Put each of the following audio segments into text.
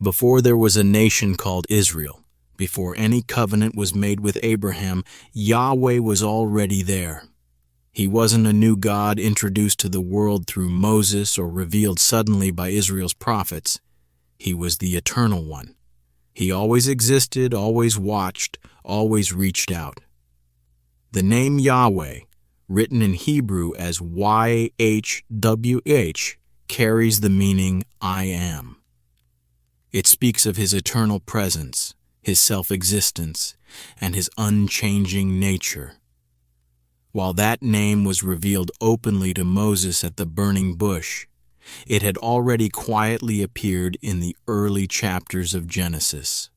Before there was a nation called Israel, before any covenant was made with Abraham, Yahweh was already there. He wasn't a new God introduced to the world through Moses or revealed suddenly by Israel's prophets. He was the Eternal One. He always existed, always watched, always reached out. The name Yahweh, written in Hebrew as YHWH, carries the meaning I am. It speaks of His eternal presence, His self-existence, and His unchanging nature. While that name was revealed openly to Moses at the burning bush, it had already quietly appeared in the early chapters of Genesis,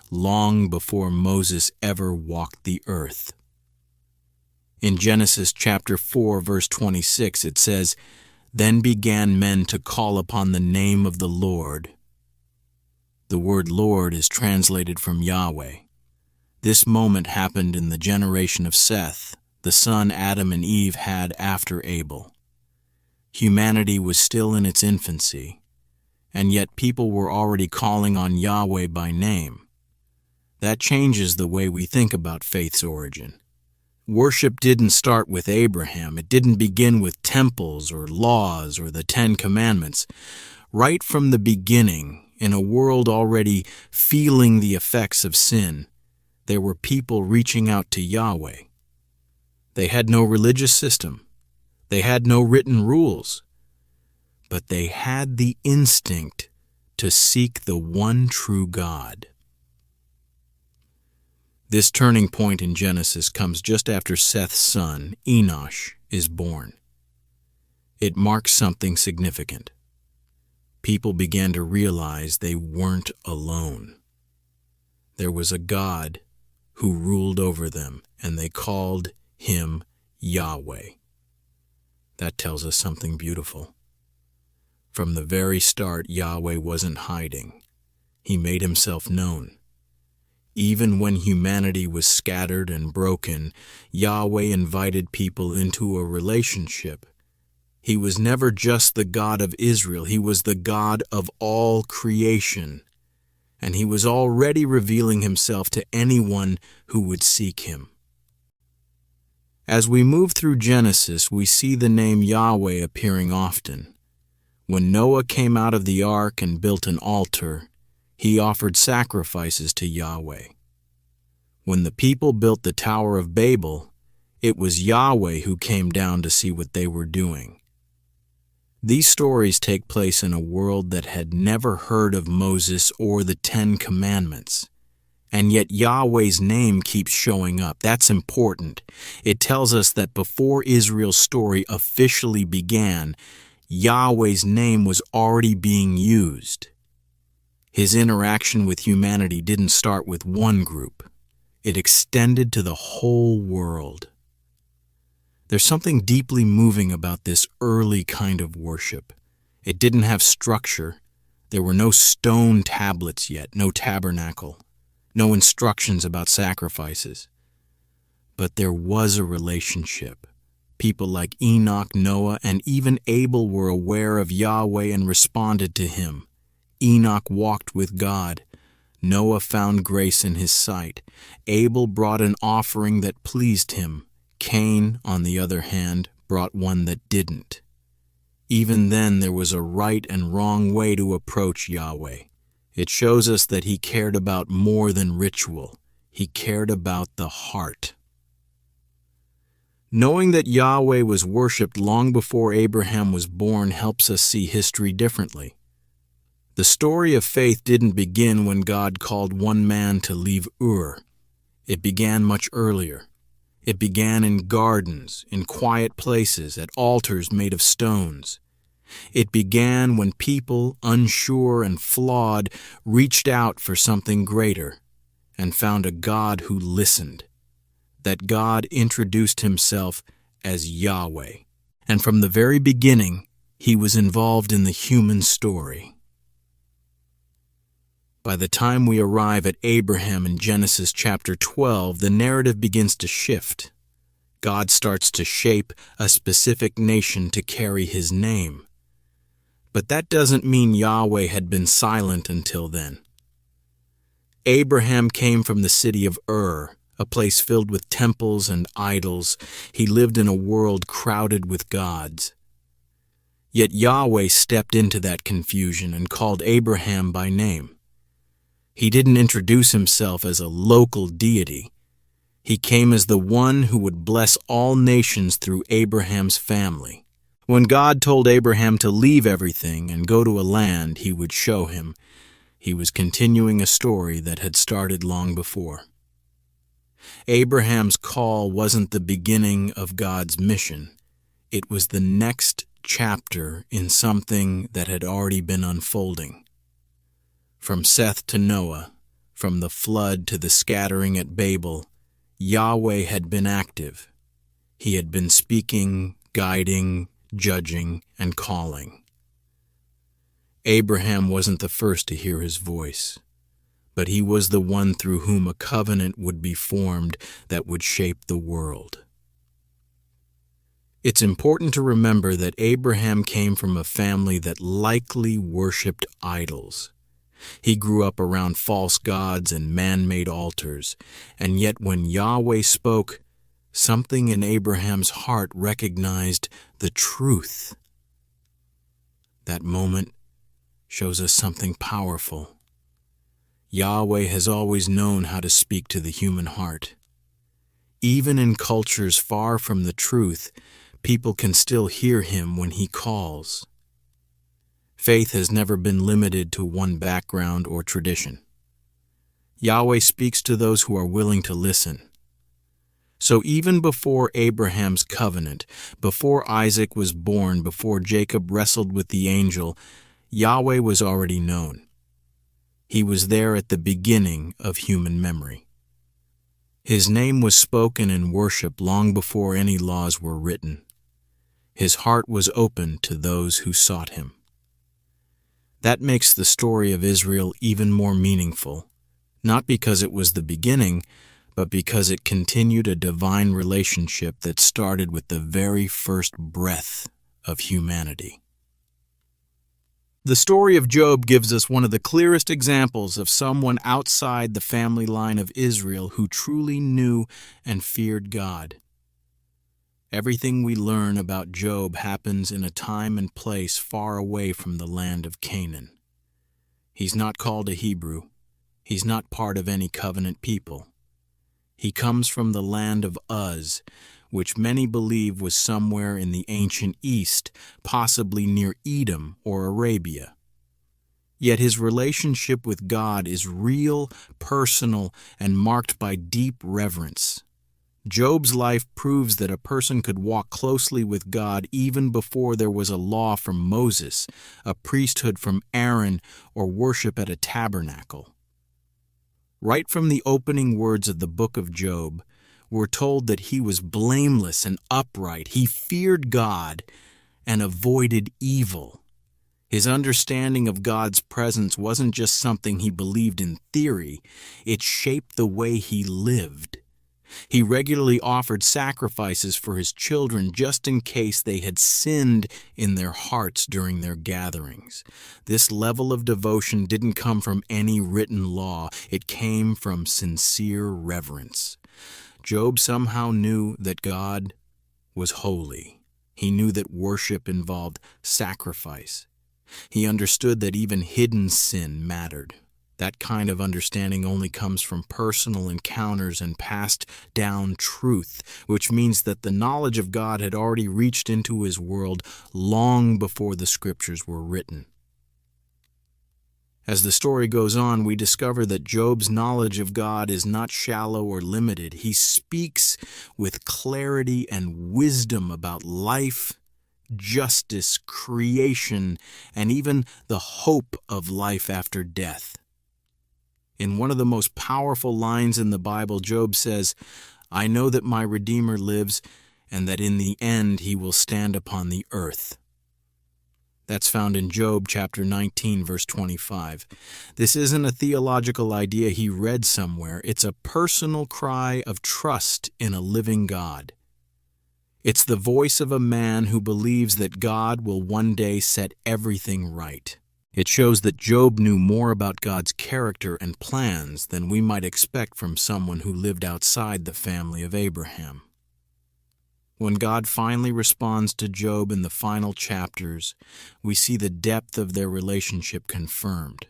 long before Moses ever walked the earth. In Genesis chapter 4, verse 26, it says, "Then began men to call upon the name of the Lord." The word Lord is translated from Yahweh. This moment happened in the generation of Seth, the son Adam and Eve had after Abel. Humanity was still in its infancy, and yet people were already calling on Yahweh by name. That changes the way we think about faith's origin. Worship didn't start with Abraham. It didn't begin with temples or laws or the Ten Commandments. Right from the beginning, in a world already feeling the effects of sin, there were people reaching out to Yahweh. They had no religious system. They had no written rules. But they had the instinct to seek the one true God. This turning point in Genesis comes just after Seth's son, Enosh, is born. It marks something significant. People began to realize they weren't alone. There was a God who ruled over them, and they called Him Yahweh. That tells us something beautiful. From the very start, Yahweh wasn't hiding. He made Himself known. Even when humanity was scattered and broken, Yahweh invited people into a relationship. He was never just the God of Israel. He was the God of all creation. And He was already revealing Himself to anyone who would seek Him. As we move through Genesis, we see the name Yahweh appearing often. When Noah came out of the ark and built an altar, he offered sacrifices to Yahweh. When the people built the Tower of Babel, it was Yahweh who came down to see what they were doing. These stories take place in a world that had never heard of Moses or the Ten Commandments. And yet Yahweh's name keeps showing up. That's important. It tells us that before Israel's story officially began, Yahweh's name was already being used. His interaction with humanity didn't start with one group. It extended to the whole world. There's something deeply moving about this early kind of worship. It didn't have structure. There were no stone tablets yet, no tabernacle, no instructions about sacrifices. But there was a relationship. People like Enoch, Noah, and even Abel were aware of Yahweh and responded to Him. Enoch walked with God. Noah found grace in his sight. Abel brought an offering that pleased him. Cain, on the other hand, brought one that didn't. Even then, there was a right and wrong way to approach Yahweh. It shows us that He cared about more than ritual. He cared about the heart. Knowing that Yahweh was worshipped long before Abraham was born helps us see history differently. The story of faith didn't begin when God called one man to leave Ur. It began much earlier. It began in gardens, in quiet places, at altars made of stones. It began when people, unsure and flawed, reached out for something greater and found a God who listened. That God introduced Himself as Yahweh. And from the very beginning, He was involved in the human story. By the time we arrive at Abraham in Genesis chapter 12, the narrative begins to shift. God starts to shape a specific nation to carry His name. But that doesn't mean Yahweh had been silent until then. Abraham came from the city of Ur, a place filled with temples and idols. He lived in a world crowded with gods. Yet Yahweh stepped into that confusion and called Abraham by name. He didn't introduce himself as a local deity. He came as the one who would bless all nations through Abraham's family. When God told Abraham to leave everything and go to a land he would show him, he was continuing a story that had started long before. Abraham's call wasn't the beginning of God's mission. It was the next chapter in something that had already been unfolding. From Seth to Noah, from the flood to the scattering at Babel, Yahweh had been active. He had been speaking, guiding, judging, and calling. Abraham wasn't the first to hear his voice, but he was the one through whom a covenant would be formed that would shape the world. It's important to remember that Abraham came from a family that likely worshipped idols. He grew up around false gods and man-made altars, and yet when Yahweh spoke, something in Abraham's heart recognized the truth. That moment shows us something powerful. Yahweh has always known how to speak to the human heart. Even in cultures far from the truth, people can still hear him when he calls. Faith has never been limited to one background or tradition. Yahweh speaks to those who are willing to listen. So even before Abraham's covenant, before Isaac was born, before Jacob wrestled with the angel, Yahweh was already known. He was there at the beginning of human memory. His name was spoken in worship long before any laws were written. His heart was open to those who sought him. That makes the story of Israel even more meaningful, not because it was the beginning, but because it continued a divine relationship that started with the very first breath of humanity. The story of Job gives us one of the clearest examples of someone outside the family line of Israel who truly knew and feared God. Everything we learn about Job happens in a time and place far away from the land of Canaan. He's not called a Hebrew. He's not part of any covenant people. He comes from the land of Uz, which many believe was somewhere in the ancient East, possibly near Edom or Arabia. Yet his relationship with God is real, personal, and marked by deep reverence. Job's life proves that a person could walk closely with God even before there was a law from Moses, a priesthood from Aaron, or worship at a tabernacle. Right from the opening words of the book of Job, we're told that he was blameless and upright. He feared God and avoided evil. His understanding of God's presence wasn't just something he believed in theory, it shaped the way he lived. He regularly offered sacrifices for his children just in case they had sinned in their hearts during their gatherings. This level of devotion didn't come from any written law. It came from sincere reverence. Job somehow knew that God was holy. He knew that worship involved sacrifice. He understood that even hidden sin mattered. That kind of understanding only comes from personal encounters and passed down truth, which means that the knowledge of God had already reached into his world long before the scriptures were written. As the story goes on, we discover that Job's knowledge of God is not shallow or limited. He speaks with clarity and wisdom about life, justice, creation, and even the hope of life after death. In one of the most powerful lines in the Bible, Job says, "I know that my Redeemer lives, and that in the end he will stand upon the earth." That's found in Job chapter 19, verse 25. This isn't a theological idea he read somewhere. It's a personal cry of trust in a living God. It's the voice of a man who believes that God will one day set everything right. It shows that Job knew more about God's character and plans than we might expect from someone who lived outside the family of Abraham. When God finally responds to Job in the final chapters, we see the depth of their relationship confirmed.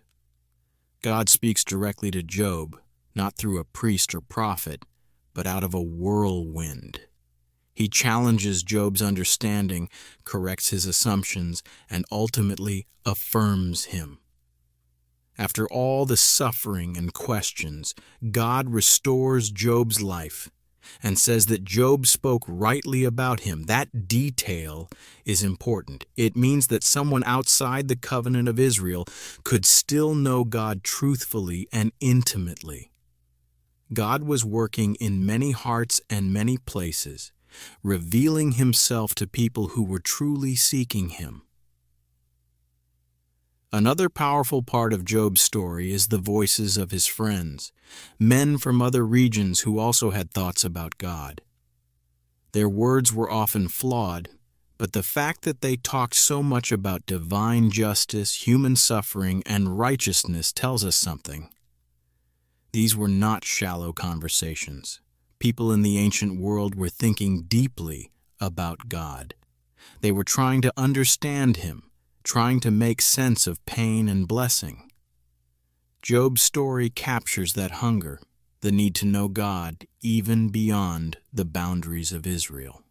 God speaks directly to Job, not through a priest or prophet, but out of a whirlwind. He challenges Job's understanding, corrects his assumptions, and ultimately affirms him. After all the suffering and questions, God restores Job's life and says that Job spoke rightly about him. That detail is important. It means that someone outside the covenant of Israel could still know God truthfully and intimately. God was working in many hearts and many places, revealing himself to people who were truly seeking him. Another powerful part of Job's story is the voices of his friends, men from other regions who also had thoughts about God. Their words were often flawed, but the fact that they talked so much about divine justice, human suffering, and righteousness tells us something. These were not shallow conversations. People in the ancient world were thinking deeply about God. They were trying to understand him, trying to make sense of pain and blessing. Job's story captures that hunger, the need to know God even beyond the boundaries of Israel.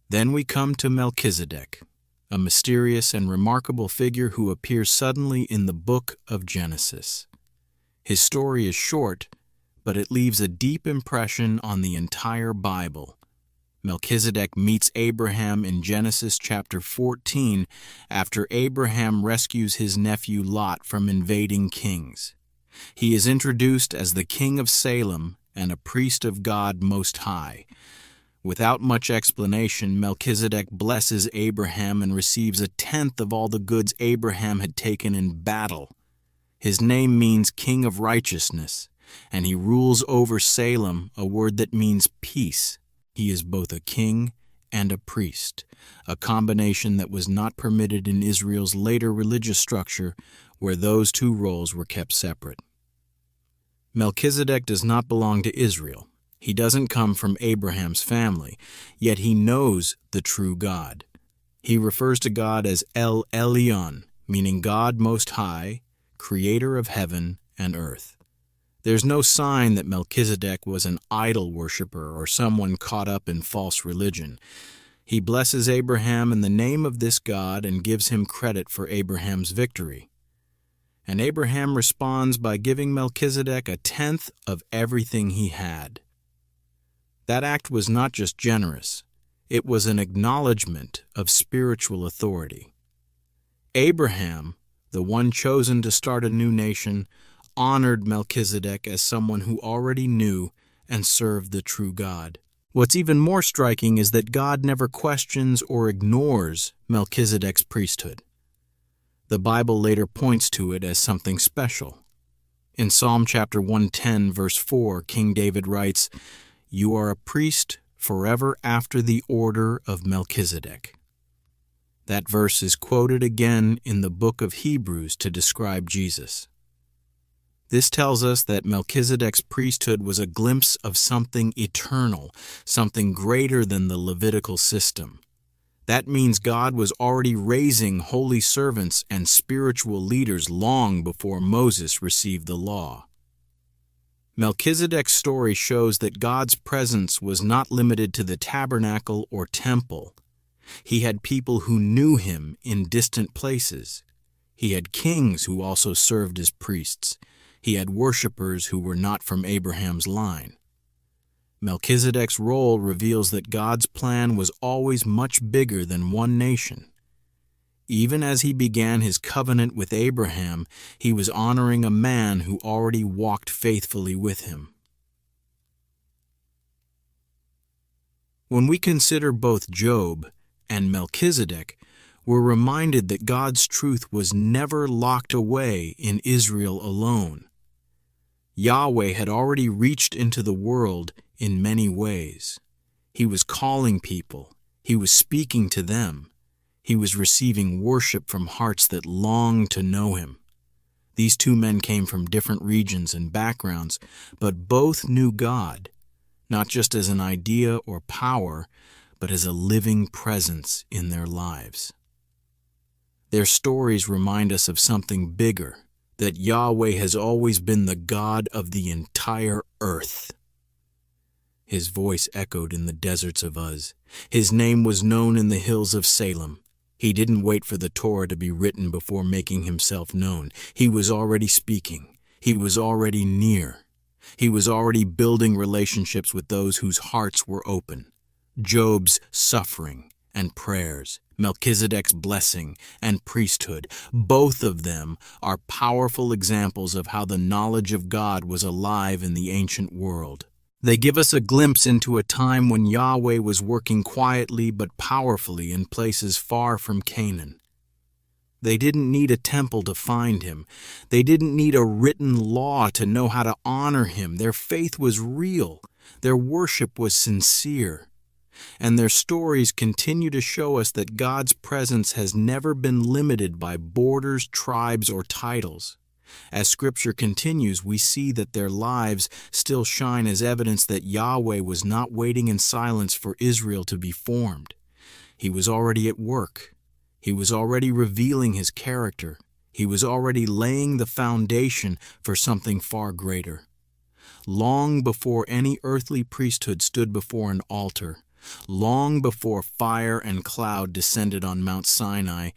Then we come to Melchizedek, a mysterious and remarkable figure who appears suddenly in the book of Genesis. His story is short, but it leaves a deep impression on the entire Bible. Melchizedek meets Abraham in Genesis chapter 14 after Abraham rescues his nephew Lot from invading kings. He is introduced as the king of Salem and a priest of God Most High. Without much explanation, Melchizedek blesses Abraham and receives a tenth of all the goods Abraham had taken in battle. His name means King of Righteousness, and he rules over Salem, a word that means peace. He is both a king and a priest, a combination that was not permitted in Israel's later religious structure, where those two roles were kept separate. Melchizedek does not belong to Israel. He doesn't come from Abraham's family, yet he knows the true God. He refers to God as El Elyon, meaning God Most High, creator of heaven and earth. There's no sign that Melchizedek was an idol worshiper or someone caught up in false religion. He blesses Abraham in the name of this God and gives him credit for Abraham's victory. And Abraham responds by giving Melchizedek a tenth of everything he had. That act was not just generous, it was an acknowledgement of spiritual authority. Abraham, the one chosen to start a new nation, honored Melchizedek as someone who already knew and served the true God. What's even more striking is that God never questions or ignores Melchizedek's priesthood. The Bible later points to it as something special. In Psalm chapter 110, verse 4, King David writes, "You are a priest forever after the order of Melchizedek." That verse is quoted again in the book of Hebrews to describe Jesus. This tells us that Melchizedek's priesthood was a glimpse of something eternal, something greater than the Levitical system. That means God was already raising holy servants and spiritual leaders long before Moses received the law. Melchizedek's story shows that God's presence was not limited to the tabernacle or temple. He had people who knew him in distant places. He had kings who also served as priests. He had worshipers who were not from Abraham's line. Melchizedek's role reveals that God's plan was always much bigger than one nation. Even as he began his covenant with Abraham, he was honoring a man who already walked faithfully with him. When we consider both Job and Melchizedek, we're reminded that God's truth was never locked away in Israel alone. Yahweh had already reached into the world in many ways. He was calling people. He was speaking to them. He was receiving worship from hearts that longed to know him. These two men came from different regions and backgrounds, but both knew God, not just as an idea or power, but as a living presence in their lives. Their stories remind us of something bigger, that Yahweh has always been the God of the entire earth. His voice echoed in the deserts of Uz. His name was known in the hills of Salem. He didn't wait for the Torah to be written before making himself known. He was already speaking. He was already near. He was already building relationships with those whose hearts were open. Job's suffering and prayers, Melchizedek's blessing and priesthood, both of them are powerful examples of how the knowledge of God was alive in the ancient world. They give us a glimpse into a time when Yahweh was working quietly but powerfully in places far from Canaan. They didn't need a temple to find him. They didn't need a written law to know how to honor him. Their faith was real. Their worship was sincere. And their stories continue to show us that God's presence has never been limited by borders, tribes, or titles. As Scripture continues, we see that their lives still shine as evidence that Yahweh was not waiting in silence for Israel to be formed. He was already at work. He was already revealing his character. He was already laying the foundation for something far greater. Long before any earthly priesthood stood before an altar, long before fire and cloud descended on Mount Sinai,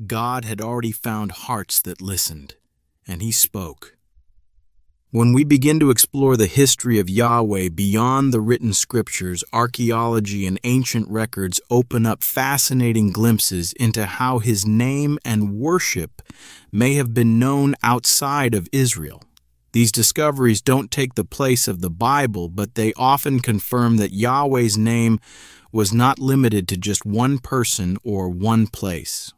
God had already found hearts that listened. And he spoke. When we begin to explore the history of Yahweh beyond the written scriptures, archaeology and ancient records open up fascinating glimpses into how his name and worship may have been known outside of Israel. These discoveries don't take the place of the Bible, but they often confirm that Yahweh's name was not limited to just one person or one place.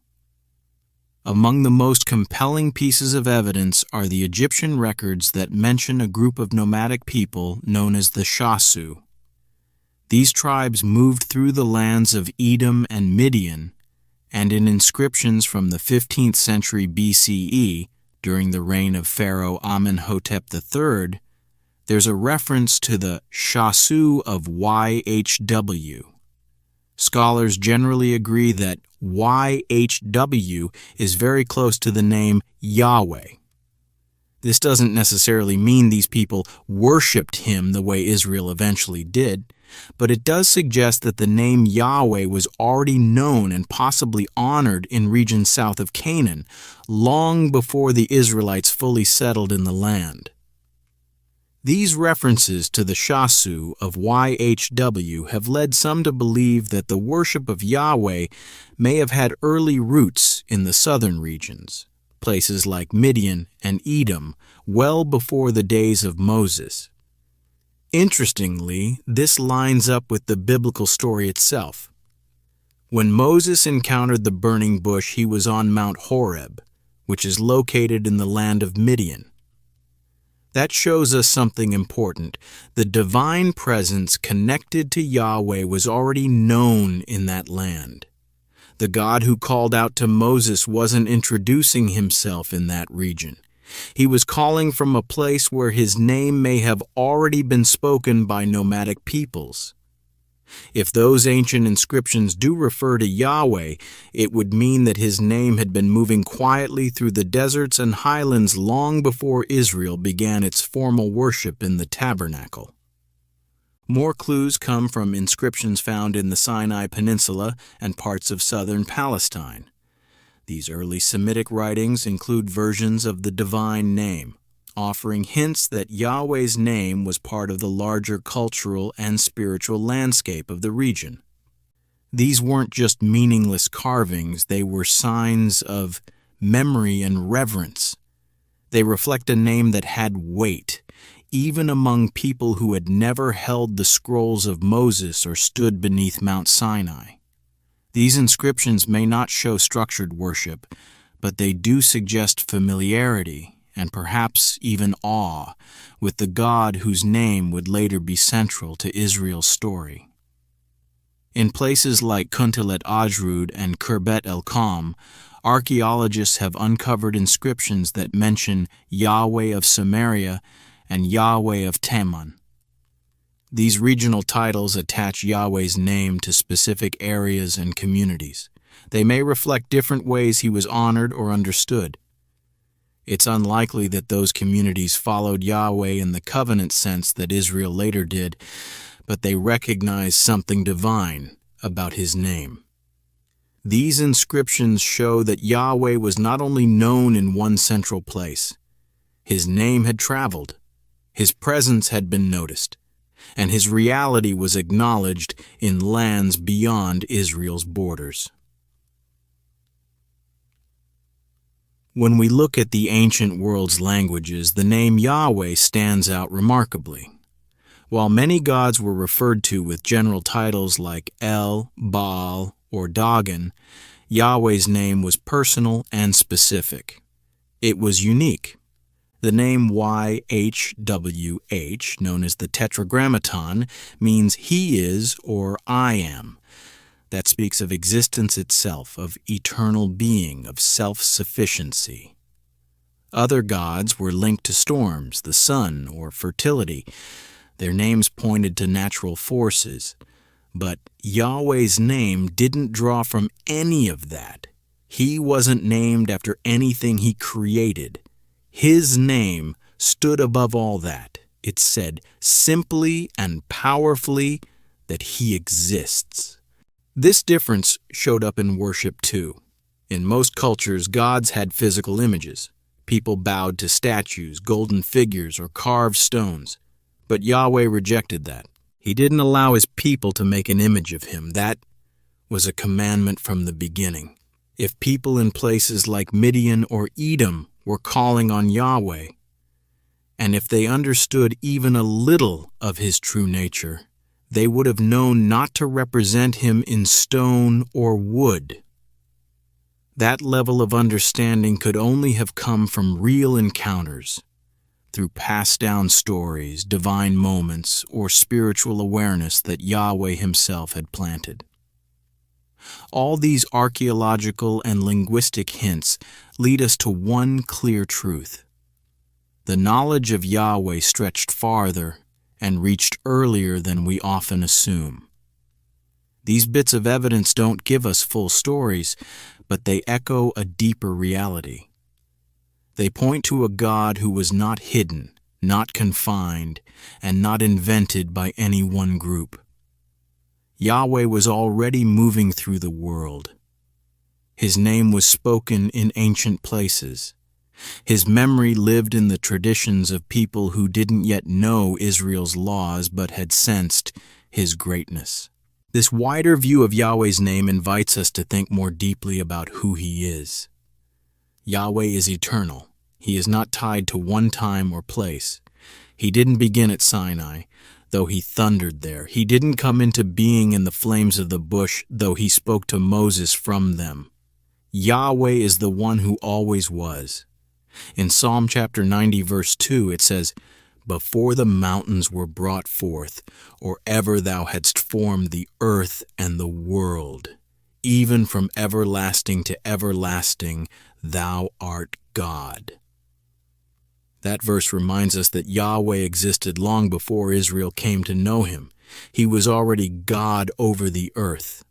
Among the most compelling pieces of evidence are the Egyptian records that mention a group of nomadic people known as the Shasu. These tribes moved through the lands of Edom and Midian, and in inscriptions from the 15th century BCE, during the reign of Pharaoh Amenhotep III, there's a reference to the Shasu of YHW. Scholars generally agree that YHW is very close to the name Yahweh. This doesn't necessarily mean these people worshipped him the way Israel eventually did, but it does suggest that the name Yahweh was already known and possibly honored in regions south of Canaan, long before the Israelites fully settled in the land. These references to the Shasu of YHW have led some to believe that the worship of Yahweh may have had early roots in the southern regions, places like Midian and Edom, well before the days of Moses. Interestingly, this lines up with the biblical story itself. When Moses encountered the burning bush, he was on Mount Horeb, which is located in the land of Midian. That shows us something important. The divine presence connected to Yahweh was already known in that land. The God who called out to Moses wasn't introducing himself in that region. He was calling from a place where his name may have already been spoken by nomadic peoples. If those ancient inscriptions do refer to Yahweh, it would mean that his name had been moving quietly through the deserts and highlands long before Israel began its formal worship in the Tabernacle. More clues come from inscriptions found in the Sinai Peninsula and parts of southern Palestine. These early Semitic writings include versions of the divine name, offering hints that Yahweh's name was part of the larger cultural and spiritual landscape of the region. These weren't just meaningless carvings, they were signs of memory and reverence. They reflect a name that had weight, even among people who had never held the scrolls of Moses or stood beneath Mount Sinai. These inscriptions may not show structured worship, but they do suggest familiarity and perhaps even awe with the God whose name would later be central to Israel's story. In places like Kuntalet Ajrud and Khirbet el-Qam, archaeologists have uncovered inscriptions that mention Yahweh of Samaria and Yahweh of Teman. These regional titles attach Yahweh's name to specific areas and communities. They may reflect different ways he was honored or understood. It's unlikely that those communities followed Yahweh in the covenant sense that Israel later did, but they recognized something divine about his name. These inscriptions show that Yahweh was not only known in one central place. His name had traveled, his presence had been noticed, and his reality was acknowledged in lands beyond Israel's borders. When we look at the ancient world's languages, the name Yahweh stands out remarkably. While many gods were referred to with general titles like El, Baal, or Dagon, Yahweh's name was personal and specific. It was unique. The name YHWH, known as the Tetragrammaton, means he is or I am. That speaks of existence itself, of eternal being, of self-sufficiency. Other gods were linked to storms, the sun, or fertility. Their names pointed to natural forces. But Yahweh's name didn't draw from any of that. He wasn't named after anything he created. His name stood above all that. It said simply and powerfully that he exists. This difference showed up in worship too. In most cultures, gods had physical images. People bowed to statues, golden figures, or carved stones. But Yahweh rejected that. He didn't allow his people to make an image of him. That was a commandment from the beginning. If people in places like Midian or Edom were calling on Yahweh, and if they understood even a little of his true nature, they would have known not to represent him in stone or wood. That level of understanding could only have come from real encounters, through passed-down stories, divine moments, or spiritual awareness that Yahweh himself had planted. All these archaeological and linguistic hints lead us to one clear truth. The knowledge of Yahweh stretched farther and reached earlier than we often assume. These bits of evidence don't give us full stories, but they echo a deeper reality. They point to a God who was not hidden, not confined, and not invented by any one group. Yahweh was already moving through the world. His name was spoken in ancient places. His memory lived in the traditions of people who didn't yet know Israel's laws but had sensed his greatness. This wider view of Yahweh's name invites us to think more deeply about who he is. Yahweh is eternal. He is not tied to one time or place. He didn't begin at Sinai, though he thundered there. He didn't come into being in the flames of the bush, though he spoke to Moses from them. Yahweh is the one who always was. In Psalm chapter 90, verse 2, it says, "Before the mountains were brought forth, or ever thou hadst formed the earth and the world, even from everlasting to everlasting, thou art God." That verse reminds us that Yahweh existed long before Israel came to know him. He was already God over the earth.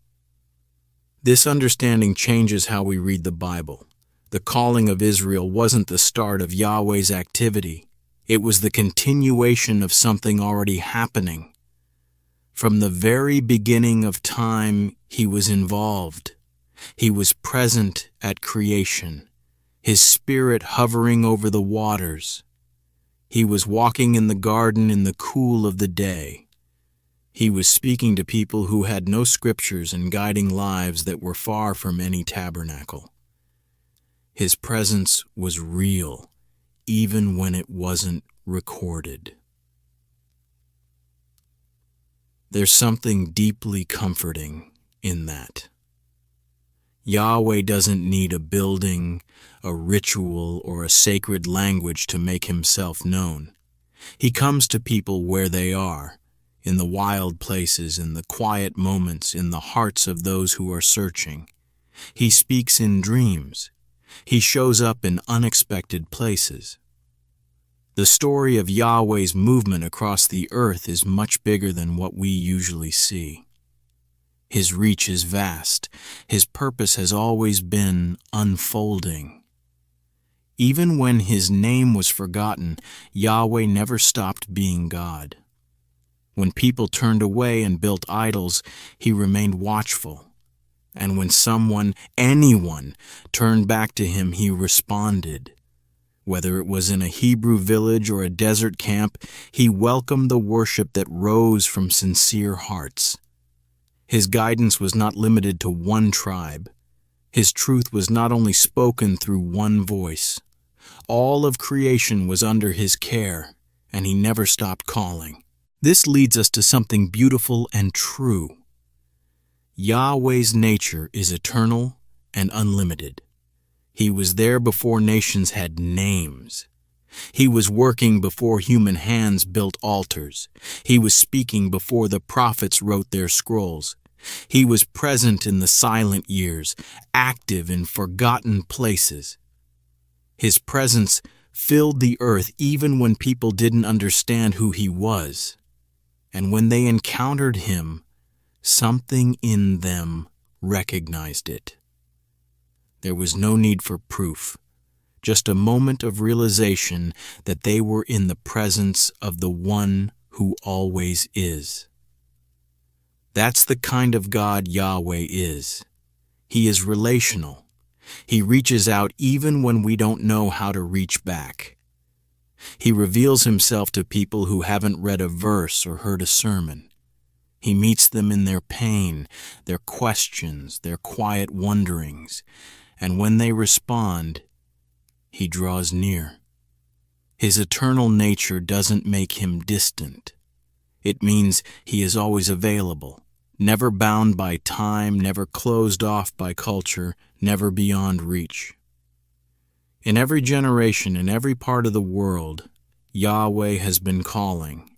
This understanding changes how we read the Bible. The calling of Israel wasn't the start of Yahweh's activity. It was the continuation of something already happening. From the very beginning of time, he was involved. He was present at creation, his spirit hovering over the waters. He was walking in the garden in the cool of the day. He was speaking to people who had no scriptures and guiding lives that were far from any tabernacle. His presence was real, even when it wasn't recorded. There's something deeply comforting in that. Yahweh doesn't need a building, a ritual, or a sacred language to make himself known. He comes to people where they are, in the wild places, in the quiet moments, in the hearts of those who are searching. He speaks in dreams. He shows up in unexpected places. The story of Yahweh's movement across the earth is much bigger than what we usually see. His reach is vast. His purpose has always been unfolding. Even when his name was forgotten, Yahweh never stopped being God. When people turned away and built idols, he remained watchful. And when anyone, turned back to him, he responded. Whether it was in a Hebrew village or a desert camp, he welcomed the worship that rose from sincere hearts. His guidance was not limited to one tribe. His truth was not only spoken through one voice. All of creation was under his care, and he never stopped calling. This leads us to something beautiful and true. Yahweh's nature is eternal and unlimited. He was there before nations had names. He was working before human hands built altars. He was speaking before the prophets wrote their scrolls. He was present in the silent years, active in forgotten places. His presence filled the earth even when people didn't understand who he was. And when they encountered him, something in them recognized it. There was no need for proof, just a moment of realization that they were in the presence of the one who always is. That's the kind of God Yahweh is. He is relational. He reaches out even when we don't know how to reach back. He reveals himself to people who haven't read a verse or heard a sermon. He meets them in their pain, their questions, their quiet wonderings, and when they respond, he draws near. His eternal nature doesn't make him distant. It means he is always available, never bound by time, never closed off by culture, never beyond reach. In every generation, in every part of the world, Yahweh has been calling.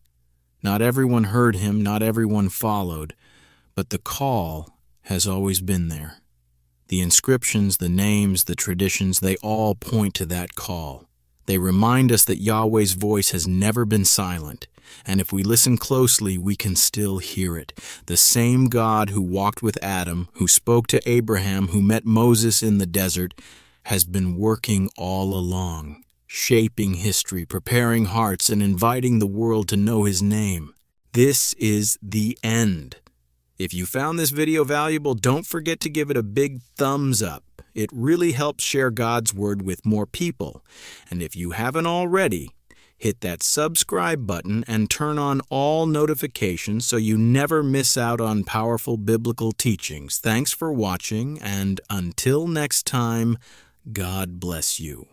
Not everyone heard him, not everyone followed, but the call has always been there. The inscriptions, the names, the traditions, they all point to that call. They remind us that Yahweh's voice has never been silent, and if we listen closely, we can still hear it. The same God who walked with Adam, who spoke to Abraham, who met Moses in the desert, has been working all along, shaping history, preparing hearts, and inviting the world to know his name. This is the end. If you found this video valuable, don't forget to give it a big thumbs up. It really helps share God's word with more people. And if you haven't already, hit that subscribe button and turn on all notifications so you never miss out on powerful biblical teachings. Thanks for watching, and until next time, God bless you.